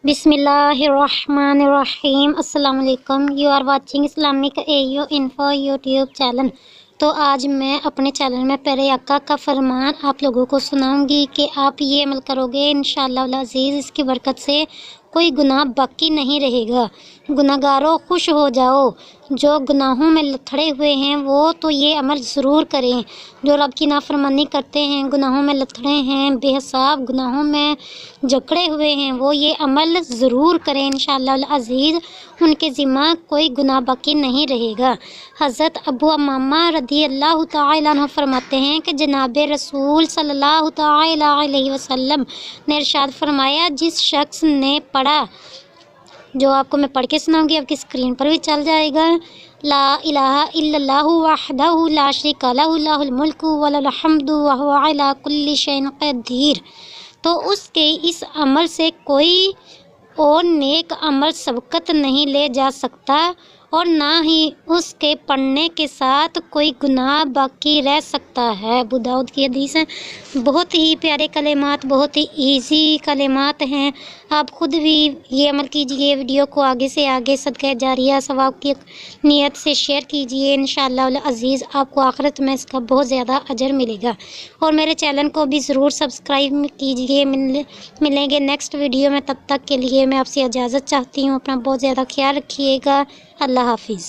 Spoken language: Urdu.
بسم اللہ الرحمن الرحیم۔ السلام علیکم، you are watching Islamic AU info YouTube channel. تو آج میں اپنے چینل میں پیارے آقا کا فرمان آپ لوگوں کو سناؤں گی کہ آپ یہ عمل کرو گے انشاءاللہ العزیز، اس کی برکت سے کوئی گناہ باقی نہیں رہے گا۔ گناہ گاروں خوش ہو جاؤ، جو گناہوں میں لتھڑے ہوئے ہیں وہ تو یہ عمل ضرور کریں۔ جو رب کی نافرمانی کرتے ہیں، گناہوں میں لتھڑے ہیں، بے حساب گناہوں میں جکڑے ہوئے ہیں، وہ یہ عمل ضرور کریں انشاءاللہ العزیز، ان کے ذمہ کوئی گناہ باقی نہیں رہے گا۔ حضرت ابو امامہ رضی اللہ تعالیٰ عنہ فرماتے ہیں کہ جناب رسول صلی اللہ تعالیٰ علیہ وسلم نے ارشاد فرمایا، جس شخص نے پڑھا، جو آپ کو میں پڑھ کے سناؤں گی، آپ کی اسکرین پر بھی چل جائے گا، لا الہ الا اللہ وحدہ لا شریک لہ لہ الملک ولہ الحمد وہو علی کل شیء قدیر، تو اس کے اس عمل سے کوئی اور نیک عمل سبقت نہیں لے جا سکتا، اور نہ ہی اس کے پڑھنے کے ساتھ کوئی گناہ باقی رہ سکتا ہے۔ ابو داؤد کی حدیث ہے۔ بہت ہی پیارے کلمات، بہت ہی ایزی کلمات ہیں۔ آپ خود بھی یہ عمل کیجئے، ویڈیو کو آگے سے آگے صدقہ جاریہ ثواب کی نیت سے شیئر کیجئے، انشاءاللہ العزیز آپ کو آخرت میں اس کا بہت زیادہ اجر ملے گا۔ اور میرے چینل کو بھی ضرور سبسکرائب کیجئے۔ ملیں گے نیکسٹ ویڈیو میں، تب تک کے لیے میں آپ سے اجازت چاہتی ہوں۔ اپنا بہت زیادہ خیال رکھیے گا۔ اللہ حافظ۔